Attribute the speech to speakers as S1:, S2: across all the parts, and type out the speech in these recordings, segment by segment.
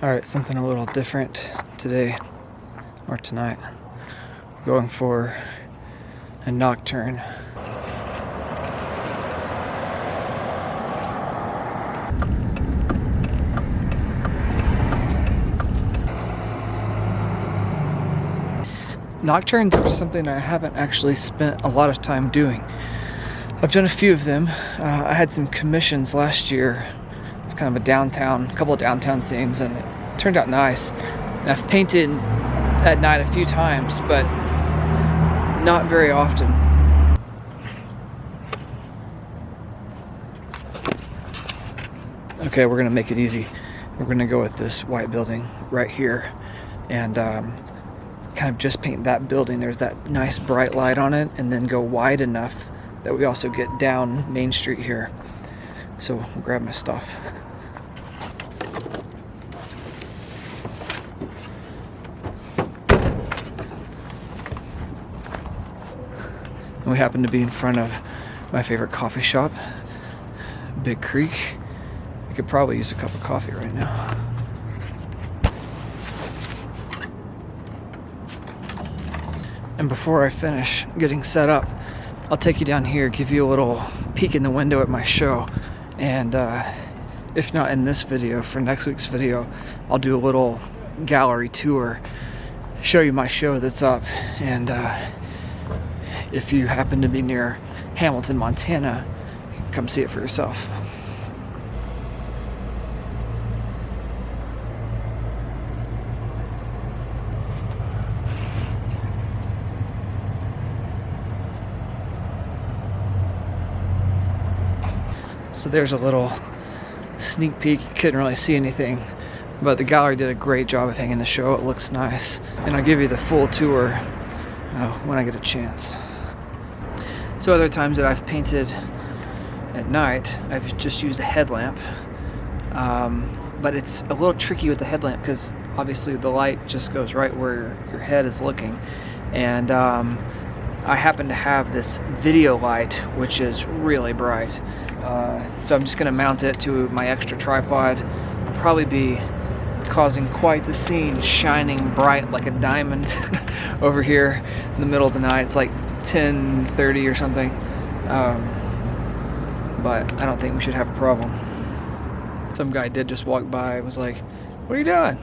S1: Alright, something a little different today, or tonight. Going for a Nocturne. Nocturnes are something I haven't actually spent a lot of time doing. I've done a few of them. I had some commissions last year, kind of a couple of downtown scenes, and it turned out nice. And I've painted at night a few times, but not very often. Okay, we're gonna make it easy. We're gonna go with this white building right here, and kind of just paint that building. There's that nice bright light on it, and then go wide enough that we also get down Main Street here. So we'll grab my stuff. And we happen to be in front of my favorite coffee shop, Big Creek. I could probably use a cup of coffee right now. And before I finish getting set up, I'll take you down here, give you a little peek in the window at my show. And if not in this video, for next week's video, I'll do a little gallery tour, show you my show that's up. And if you happen to be near Hamilton, Montana, you can come see it for yourself. So there's a little sneak peek. You couldn't really see anything, but the gallery did a great job of hanging the show. It looks nice. And I'll give you the full tour when I get a chance. So other times that I've painted at night, I've just used a headlamp. But it's a little tricky with the headlamp because obviously the light just goes right where your head is looking. And I happen to have this video light, which is really bright. So I'm just going to mount it to my extra tripod. I'll probably be causing quite the scene, shining bright like a diamond over here in the middle of the night. It's like 10:30 or something, but I don't think we should have a problem. Some guy did just walk by and was like, "What are you doing?"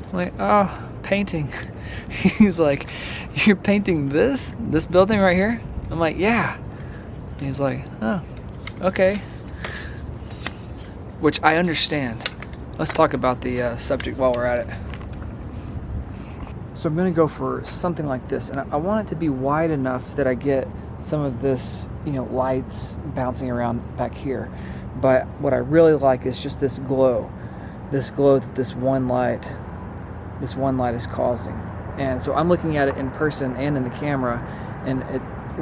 S1: I'm like, "Oh, painting." He's like, "You're painting this building right here?" I'm like, "Yeah." And he's like, "Oh, okay." Which I understand. Let's talk about the subject while we're at it. So I'm going to go for something like this, and I want it to be wide enough that I get some of this, lights bouncing around back here. But what I really like is just this glow that this one light is causing. And so I'm looking at it in person and in the camera, and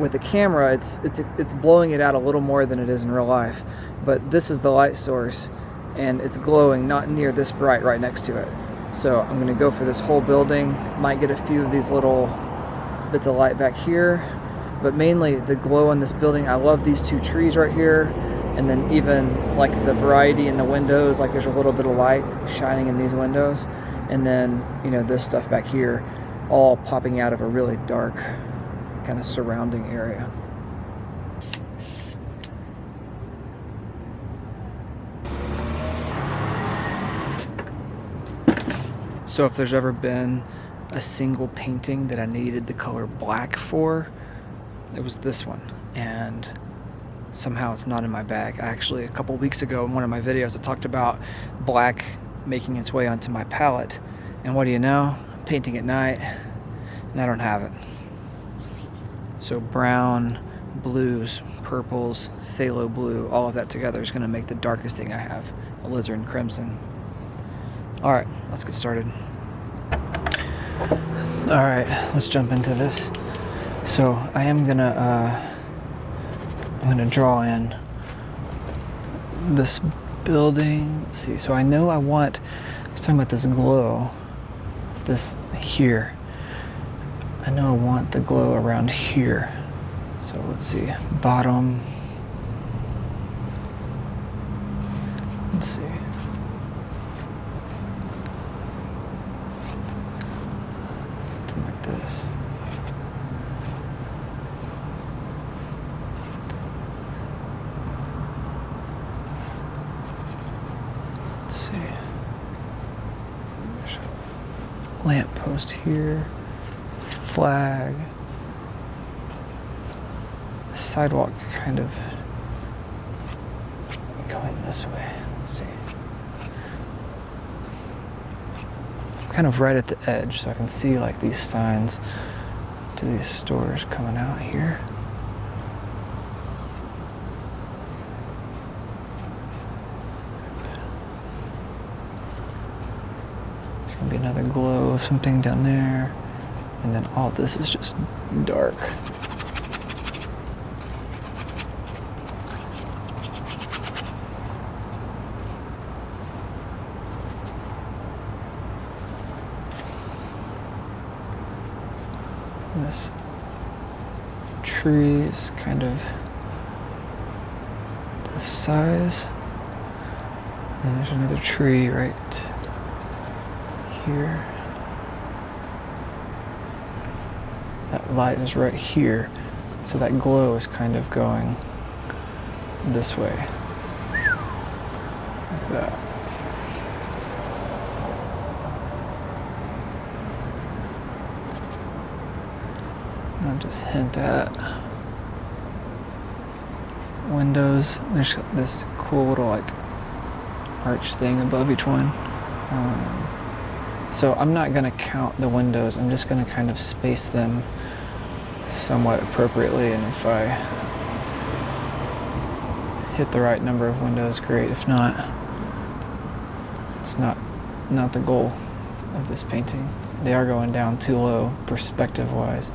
S1: with the camera, it's blowing it out a little more than it is in real life. But this is the light source, and it's glowing not near this bright right next to it. So I'm going to go for this whole building. Might get a few of these little bits of light back here, but mainly the glow in this building. I love these two trees right here, and then even like the variety in the windows, like there's a little bit of light shining in these windows, and then this stuff back here all popping out of a really dark kind of surrounding area. So if there's ever been a single painting that I needed the color black for, it was this one. And somehow it's not in my bag. Actually, a couple weeks ago in one of my videos, I talked about black making its way onto my palette. And what do you know? I'm painting at night, and I don't have it. So brown, blues, purples, phthalo blue, all of that together is going to make the darkest thing I have, alizarin crimson. All right, let's get started. All right, let's jump into this. So I am gonna draw in this building. Let's see. So I know I was talking about this glow, this here. I know I want the glow around here. So let's see, bottom. Let's see. this. Let's see. There's a lamp post here. Flag. Sidewalk kind of going this way. Let's see. I'm kind of right at the edge, so I can see like these signs to these stores coming out here. It's gonna be another glow of something down there, and then all this is just dark. And this tree is kind of this size, and there's another tree right here. That light is right here, so that glow is kind of going this way, like that. And I'll just hint at windows. There's this cool little like arch thing above each one. So I'm not going to count the windows. I'm just going to kind of space them somewhat appropriately, and if I hit the right number of windows, great. If not, it's not the goal of this painting. They are going down too low perspective-wise.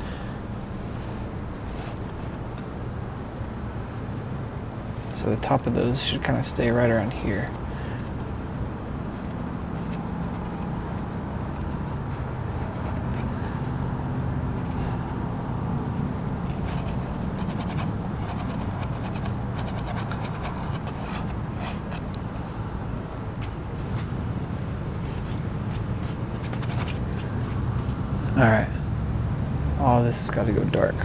S1: So the top of those should kind of stay right around here. All right, all this has got to go dark.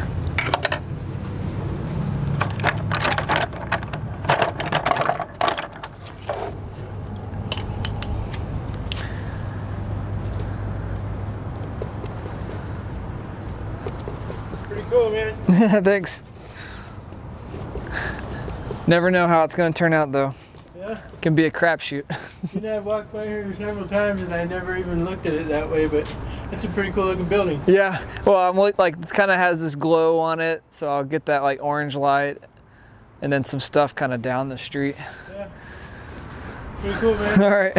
S2: Pretty cool, man.
S1: Thanks. Never know how it's going to turn out, though.
S2: Yeah?
S1: Can be a crapshoot.
S2: You know, I've walked by here several times and I never even looked at it that way, but it's a pretty cool looking building.
S1: Yeah, well, I'm like, it kind of has this glow on it, so I'll get that like orange light, and then some stuff kind of down the street.
S2: Yeah. Pretty cool, man.
S1: All right.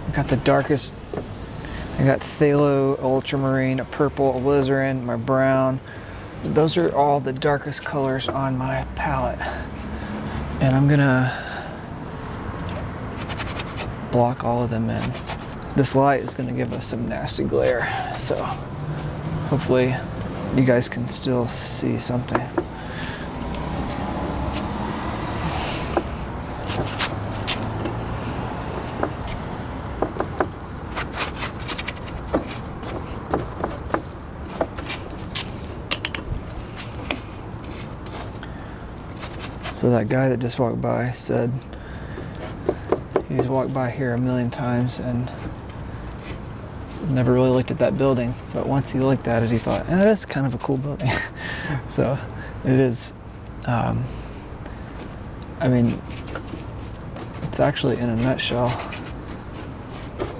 S1: I got the darkest. I got phthalo, ultramarine, a purple, alizarin, my brown. Those are all the darkest colors on my palette. And I'm gonna block all of them in. This light is gonna give us some nasty glare, so hopefully you guys can still see something. So that guy that just walked by said he's walked by here a million times and has never really looked at that building. But once he looked at it, he thought, that is kind of a cool building. So it is, I mean, it's actually in a nutshell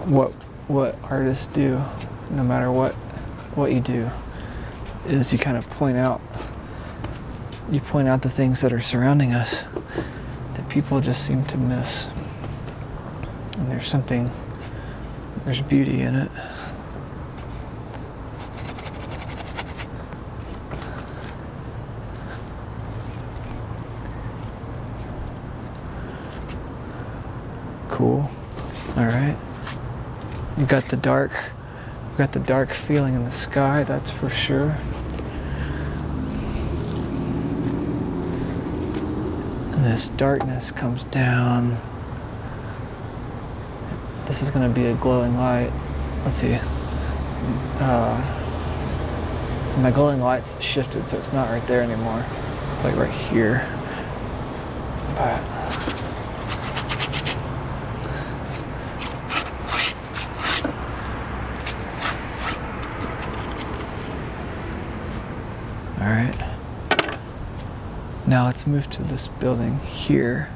S1: what artists do, no matter what you do, is you kind of point out the things that are surrounding us that people just seem to miss. And there's beauty in it. Cool. All right. You got the dark feeling in the sky, that's for sure. And this darkness comes down. This is going to be a glowing light. Let's see. So my glowing light's shifted, so it's not right there anymore. It's like right here. But all right. Now let's move to this building here.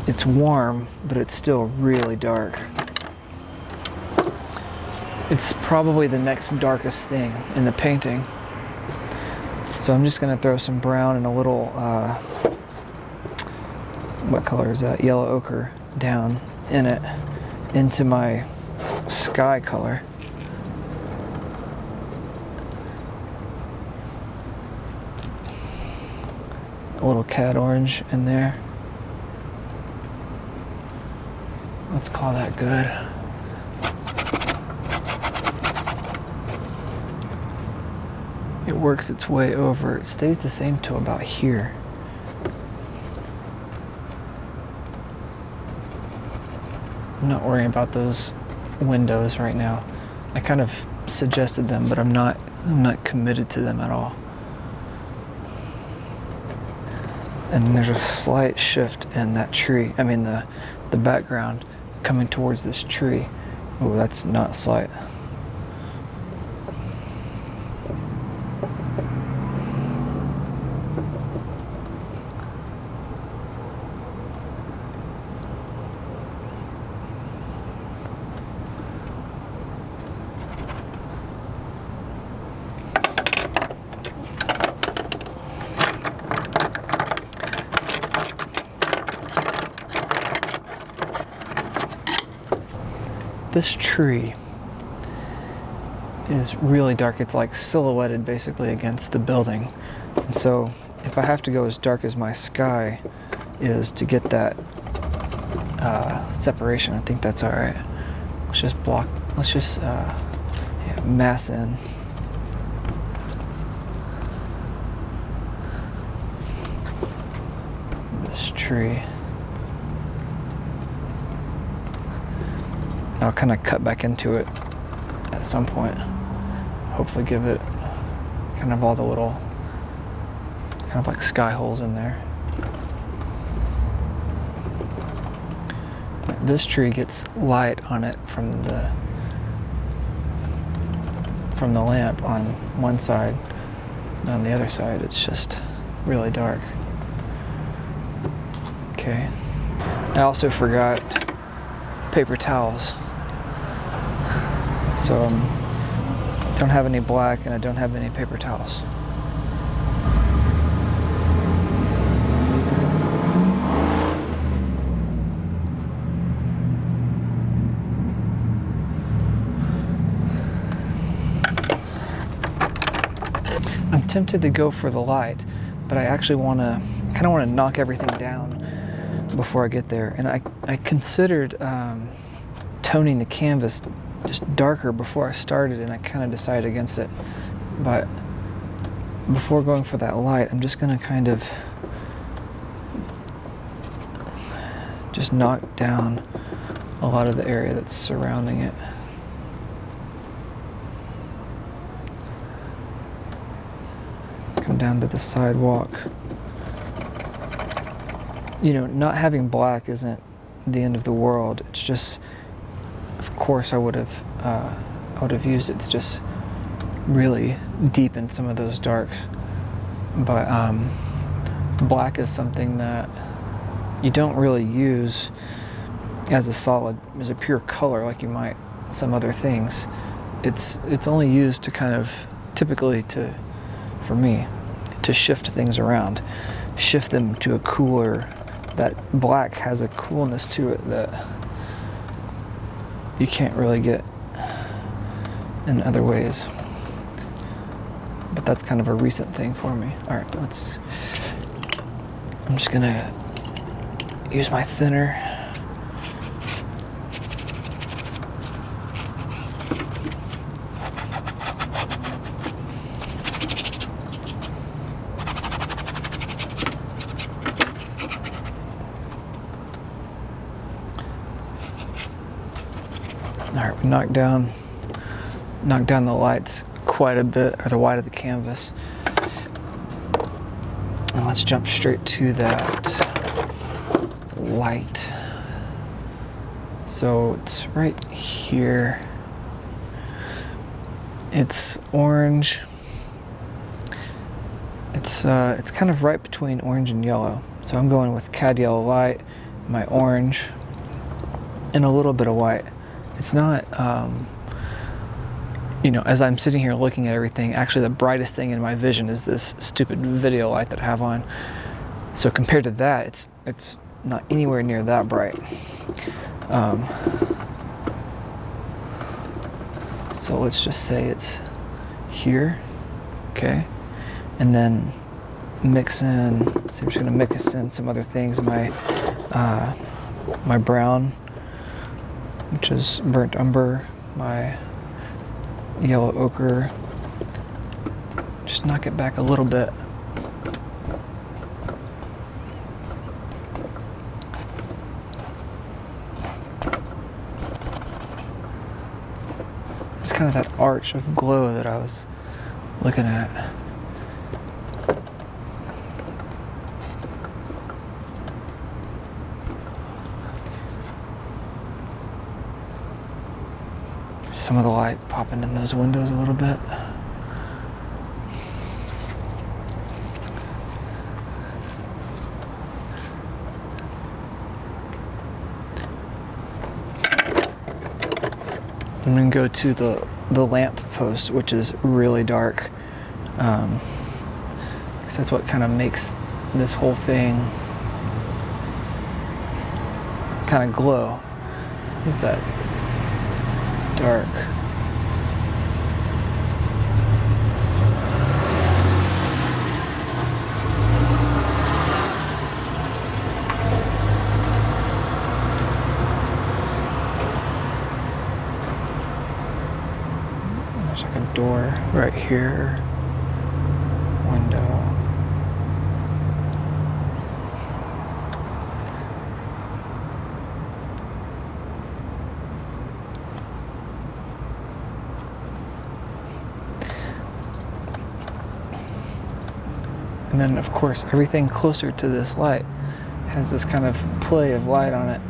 S1: It's warm, but it's still really dark. It's probably the next darkest thing in the painting. So I'm just gonna throw some brown and a little, what color is that? Yellow ochre down in it, into my sky color. A little cat orange in there. Let's call that good. It works its way over. It stays the same till about here. I'm not worrying about those windows right now. I kind of suggested them, but I'm not committed to them at all. And there's a slight shift in that tree. I mean the background coming towards this tree. Oh, that's not slight. This tree is really dark. It's like silhouetted basically against the building. And so if I have to go as dark as my sky is to get that separation, I think that's all right. Let's just block, let's just mass in. This tree. I'll kind of cut back into it at some point. Hopefully give it kind of all the little, kind of like sky holes in there. This tree gets light on it from the lamp on one side, and on the other side it's just really dark. Okay. I also forgot paper towels. So I don't have any black and I don't have any paper towels. I'm tempted to go for the light, but I actually kind of want to knock everything down before I get there. And I considered toning the canvas just darker before I started, and I kind of decided against it. But before going for that light, I'm just going to kind of just knock down a lot of the area that's surrounding it. Come down to the sidewalk. You know, not having black isn't the end of the world. It's just, of course, I would have used it to just really deepen some of those darks. But black is something that you don't really use as a solid, as a pure color like you might some other things. It's only used to kind of, typically for me, to shift things around, shift them to a cooler. That black has a coolness to it that you can't really get in other ways. But that's kind of a recent thing for me. All right, I'm just gonna use my thinner. knock down the lights quite a bit, or the white of the canvas. And let's jump straight to that light. So it's right here. It's orange. It's kind of right between orange and yellow. So I'm going with cad yellow light, my orange, and a little bit of white. It's not, as I'm sitting here looking at everything, actually the brightest thing in my vision is this stupid video light that I have on. So compared to that, it's not anywhere near that bright. So let's just say it's here, okay? And then mix in, so I'm just gonna mix in some other things. My brown, which is burnt umber, my yellow ochre. Just knock it back a little bit. It's kind of that arch of glow that I was looking at. Some of the light popping in those windows a little bit. I'm gonna go to the lamp post, which is really dark, because that's what kind of makes this whole thing kind of glow. Is that dark? There's like a door right here, window. And then of course everything closer to this light has this kind of play of light on it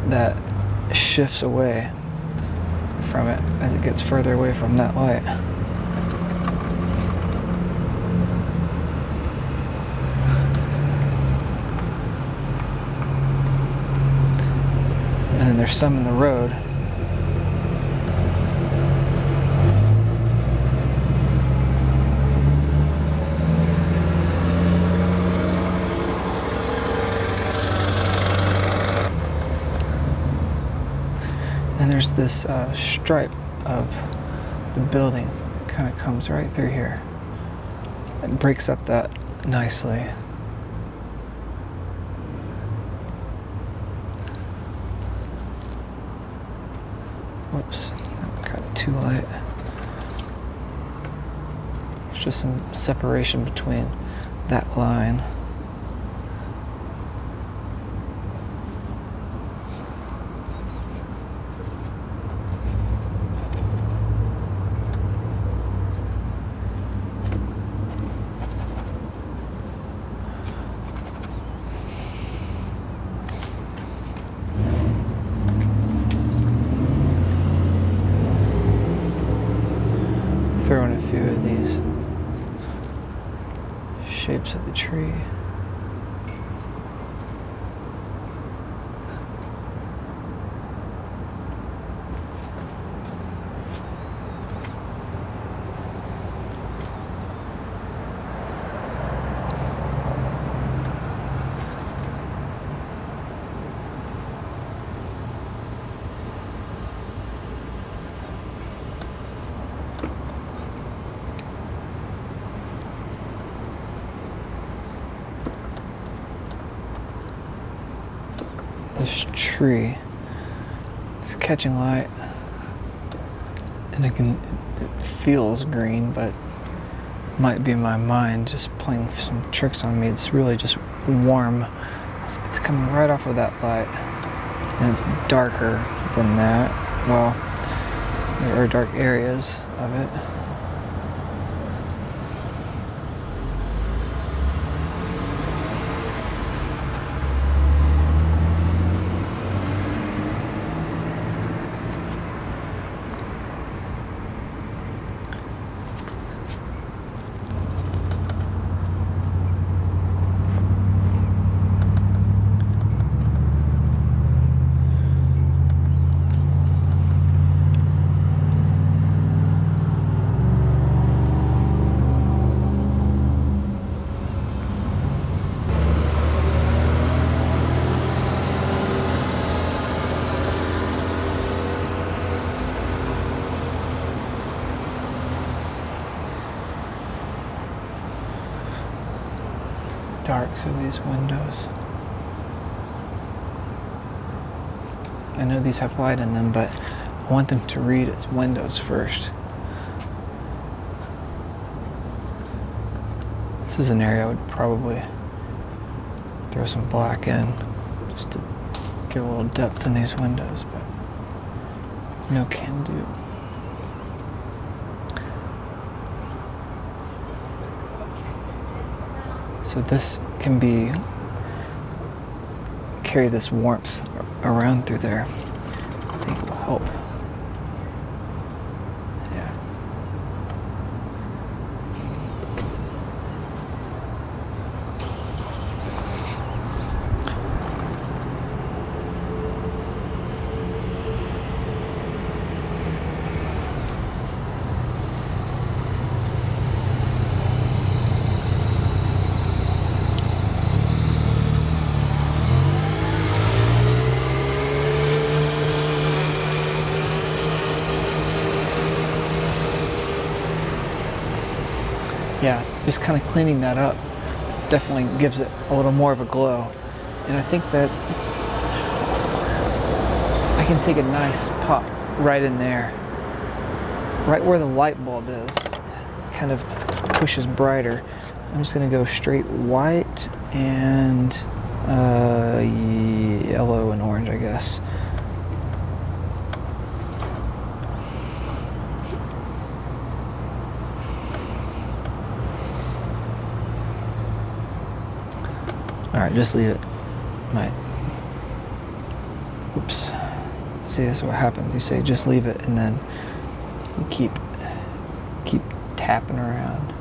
S1: that shifts away from it as it gets further away from that light. And then there's some in the road. And there's this stripe of the building that kind of comes right through here. It breaks up that nicely. Whoops, that got too light. There's just some separation between that line. Throw in a few of these shapes of the tree. This tree is catching light, and it feels green, but might be my mind just playing some tricks on me. It's really just warm. It's coming right off of that light, and it's darker than that. Well, There are dark areas of it. Darks of these windows. I know these have light in them, but I want them to read as windows first. This is an area I would probably throw some black in just to give a little depth in these windows, but no can do. So this can carry this warmth around through there. I think it will help. Yeah. Yeah, just kind of cleaning that up definitely gives it a little more of a glow. And I think that I can take a nice pop right in there, right where the light bulb is, kind of pushes brighter. I'm just gonna go straight white and yellow and orange, I guess. All right, just leave it. Oops. See, this is what happens. You say just leave it, and then you keep tapping around.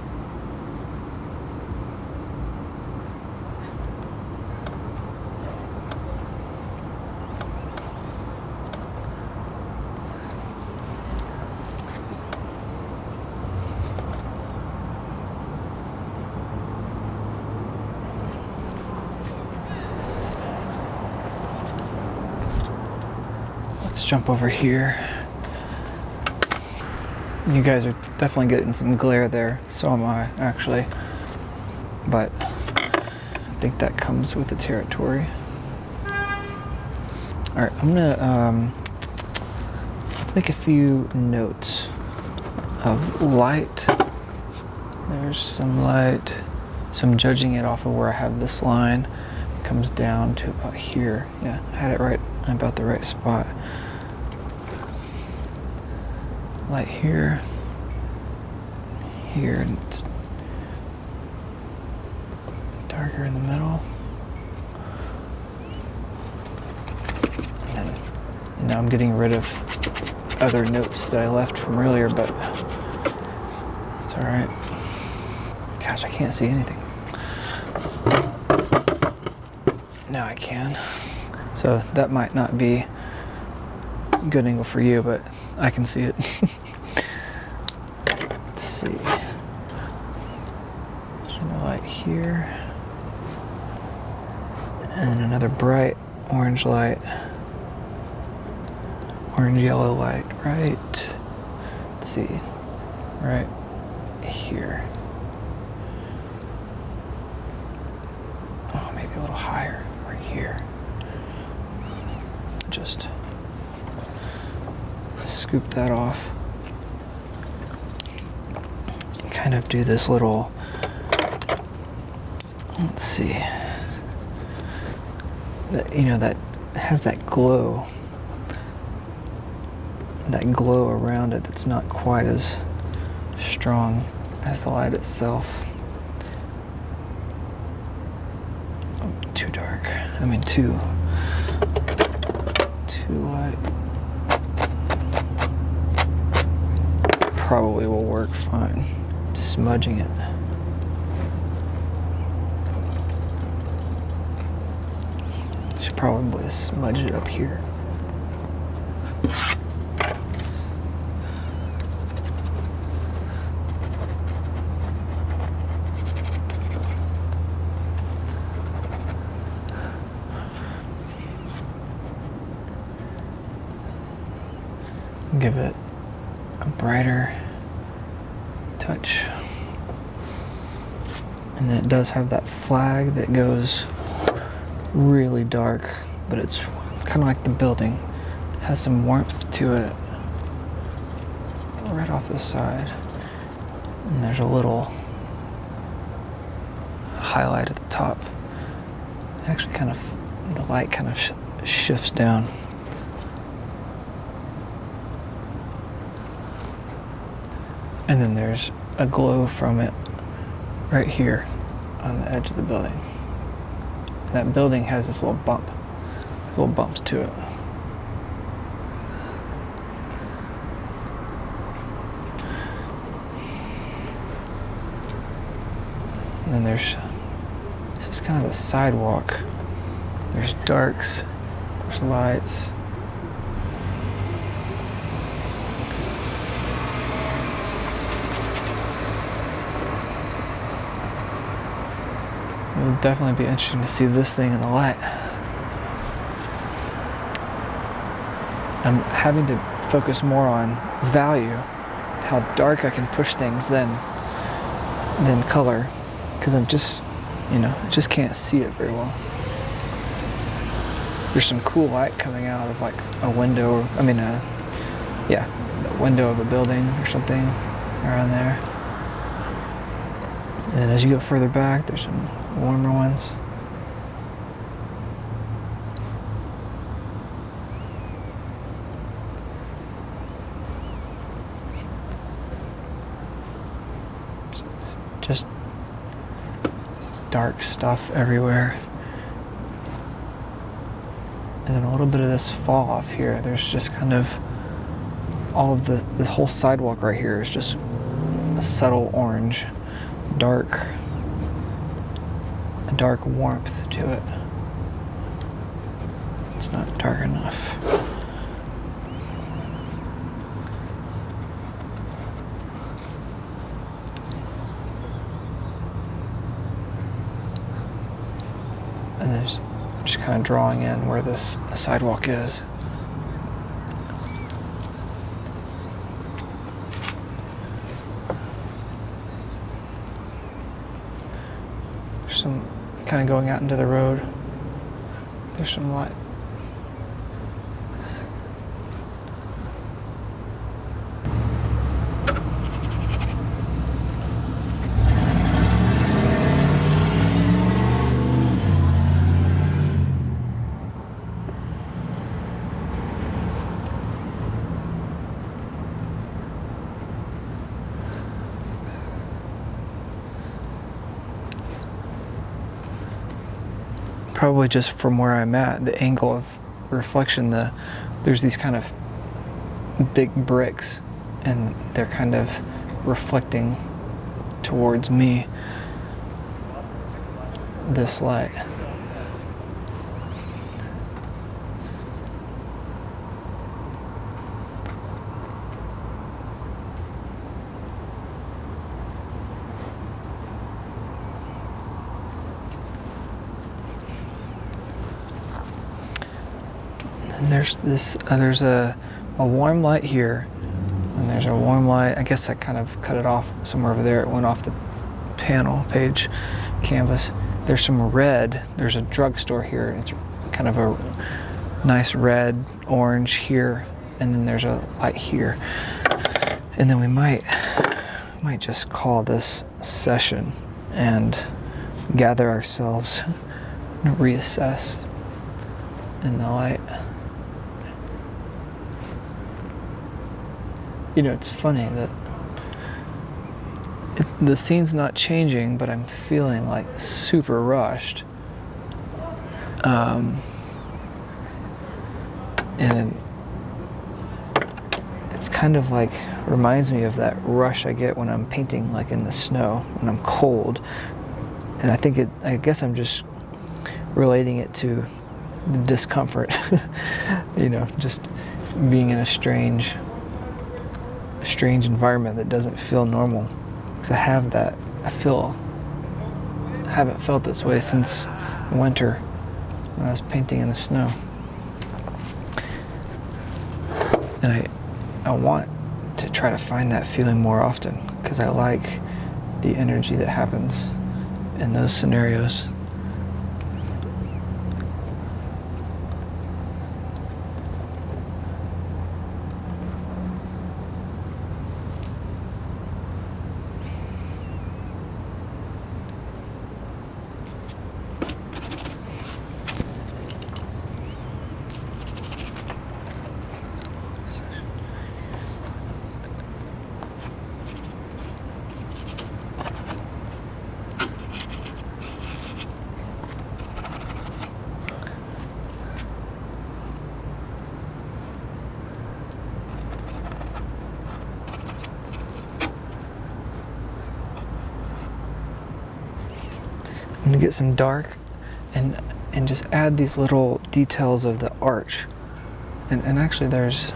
S1: Let's jump over here. You guys are definitely getting some glare there. So am I, actually. But I think that comes with the territory. All right, I'm gonna let's make a few notes of light. There's some light. So I'm judging it off of where I have this line. It comes down to about here. Yeah, I had it right about the right spot. Light here, and it's darker in the middle. And now I'm getting rid of other notes that I left from earlier, but it's all right. Gosh, I can't see anything. Now I can. So that might not be a good angle for you, but I can see it. Let's see. Turn the light here. And then another bright orange light. Orange yellow light, right? Let's see. Right here. Oh, maybe a little higher, right here. Just scoop that off. Kind of do this little, let's see, that, you know, that has that glow that glow around it that's not quite as strong as the light itself. Oh, too dark. I mean, too light. Probably will work fine. Smudging it. Should probably smudge it up here. Give it a brighter touch. And then it does have that flag that goes really dark, but it's kind of like the building. It has some warmth to it right off the side. And there's a little highlight at the top. Actually kind of, the light kind of shifts down. And then there's a glow from it right here on the edge of the building. And that building has this little bump, these little bumps to it. And then this is kind of the sidewalk. There's darks, there's lights. It would definitely be interesting to see this thing in the light. I'm having to focus more on value, how dark I can push things than color, because I'm just, I just can't see it very well. There's some cool light coming out of like a window, the window of a building or something around there. And then as you go further back, there's some warmer ones. It's just dark stuff everywhere. And then a little bit of this fall off here. There's just kind of all of this whole sidewalk right here is just a subtle orange, dark warmth to it. It's not dark enough. And there's just kind of drawing in where this sidewalk is. There's some kind of going out into the road. There's some light. Probably just from where I'm at, the angle of reflection, there's these kind of big bricks and they're kind of reflecting towards me this light. And there's a warm light here, and there's a warm light. I guess I kind of cut it off somewhere over there. It went off the panel page canvas. There's some red. There's a drugstore here. It's kind of a nice red, orange here, and then there's a light here. And then we might just call this session and gather ourselves and reassess in the light. you know, it's funny that the scene's not changing, but I'm feeling like super rushed. And it's kind of like reminds me of that rush I get when I'm painting like in the snow, when I'm cold. And I guess I'm just relating it to the discomfort, you know, just being in a strange environment that doesn't feel normal. Because I haven't felt this way since winter when I was painting in the snow. And I want to try to find that feeling more often, because I like the energy that happens in those scenarios. I'm gonna get some dark and just add these little details of the arch. And actually there's,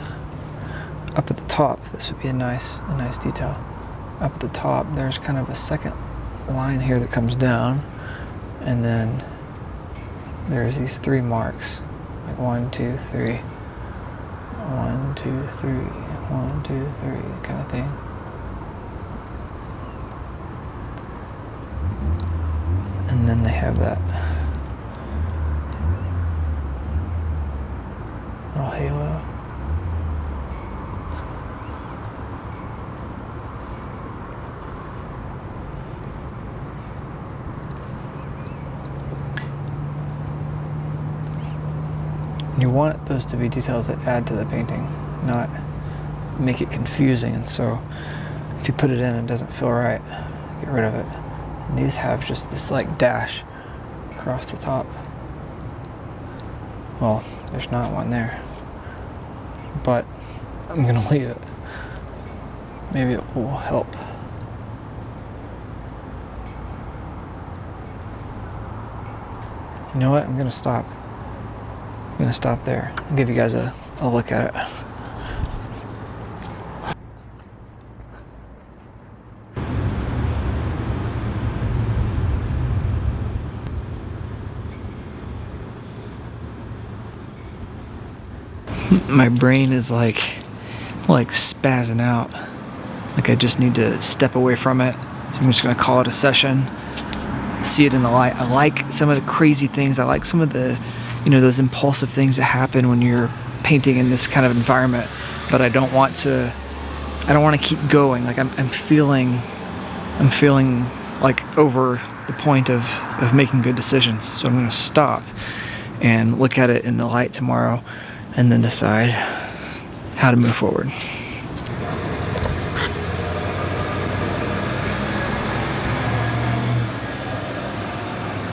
S1: up at the top, this would be a nice detail. Up at the top, there's kind of a second line here that comes down, and then there's these 3 marks, like 1, 2, 3, 1, 2, 3, 1, 2, 3, kind of thing. And then they have that little halo. You want those to be details that add to the painting, not make it confusing. And so if you put it in and it doesn't feel right, get rid of it. And these have just this like dash across the top. Well, there's not one there, but I'm gonna leave it. Maybe it will help. You know what? I'm gonna stop. I'm gonna stop there. I'll give you guys a look at it. My brain is like spazzing out. Like I just need to step away from it. So I'm just gonna call it a session. See it in the light. I like some of the crazy things. I like some of the, you know, those impulsive things that happen when you're painting in this kind of environment. But I don't want to keep going. Like I'm feeling like over the point of making good decisions. So I'm gonna stop and look at it in the light tomorrow, and then decide how to move forward.